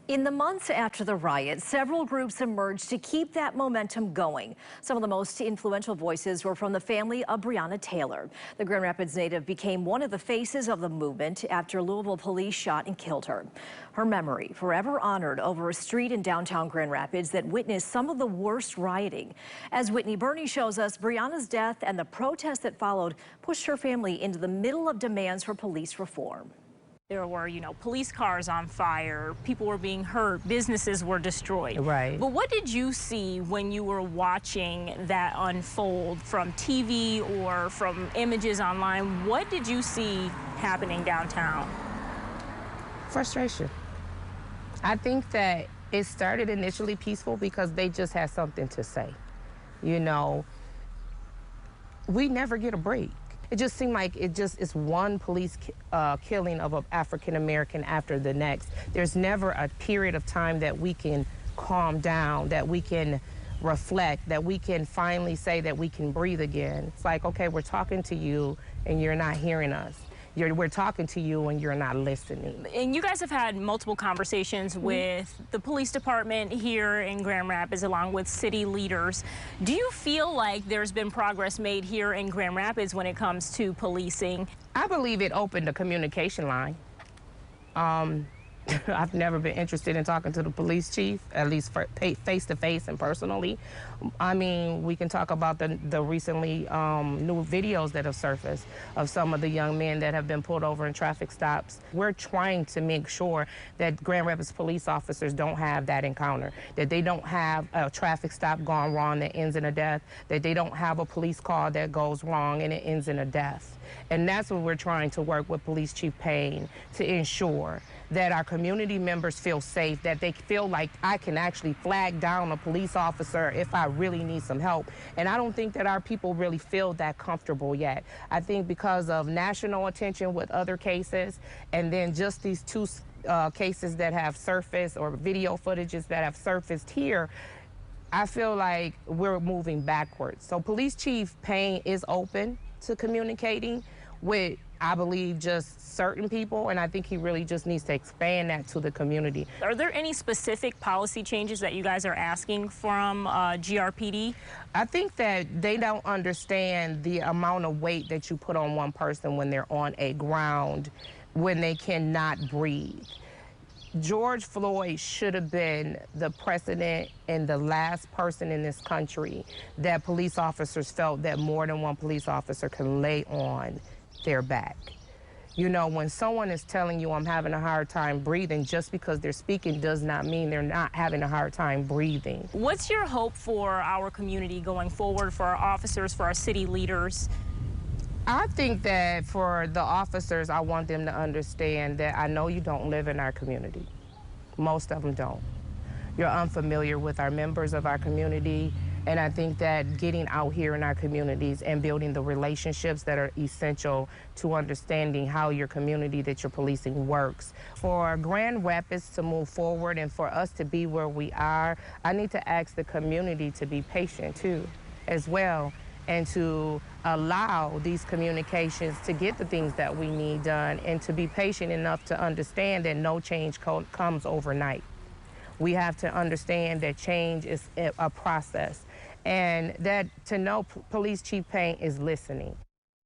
In the months after the riot, several groups emerged to keep that momentum going. Some of the most influential voices were from the family of Breonna Taylor. The Grand Rapids native became one of the faces of the movement after Louisville police shot and killed her. Her memory forever honored over a street in downtown Grand Rapids that witnessed some of the worst rioting. As Whitney Burney shows us, Breonna's death and the protests that followed pushed her family into the middle of demands for police reform. There were, police cars on fire, people were being hurt, businesses were destroyed. Right. But what did you see when you were watching that unfold from TV or from images online? What did you see happening downtown? Frustration. I think that it started initially peaceful because they just had something to say. We never get a break. It just seemed like it's one police killing of an African American after the next. There's never a period of time that we can calm down, that we can reflect, that we can finally say that we can breathe again. It's like, okay, we're talking to you and you're not hearing us. We're talking to you and you're not listening. And you guys have had multiple conversations with the police department here in Grand Rapids along with city leaders. Do you feel like there's been progress made here in Grand Rapids when it comes to policing? I believe it opened a communication line. I've never been interested in talking to the police chief, at least face-to-face and personally. I mean, we can talk about the recently new videos that have surfaced of some of the young men that have been pulled over in traffic stops. We're trying to make sure that Grand Rapids police officers don't have that encounter, that they don't have a traffic stop gone wrong that ends in a death, that they don't have a police call that goes wrong and it ends in a death. And that's what we're trying to work with Police Chief Payne to ensure, that our community members feel safe, that they feel like I can actually flag down a police officer if I really need some help. And I don't think that our people really feel that comfortable yet. I think because of national attention with other cases, and then just these two cases that have surfaced, or video footages that have surfaced here, I feel like we're moving backwards. So Police Chief Payne is open to communicating with, I believe, just certain people, and I think he really just needs to expand that to the community. Are there any specific policy changes that you guys are asking from GRPD? I think that they don't understand the amount of weight that you put on one person when they're on a ground, when they cannot breathe. George Floyd should have been the precedent and the last person in this country that police officers felt that more than one police officer can lay on their back. When someone is telling you I'm having a hard time breathing, just because they're speaking does not mean they're not having a hard time breathing. What's your hope for our community going forward, for our officers, for our city leaders? I think that for the officers, I want them to understand that I know you don't live in our community. Most of them don't. You're unfamiliar with our members of our community, and I think that getting out here in our communities and building the relationships that are essential to understanding how your community that you're policing works. For Grand Rapids to move forward and for us to be where we are, I need to ask the community to be patient too, as well, and to allow these communications to get the things that we need done, and to be patient enough to understand that no change comes overnight. We have to understand that change is a process, and that to know Police Chief Payne is listening.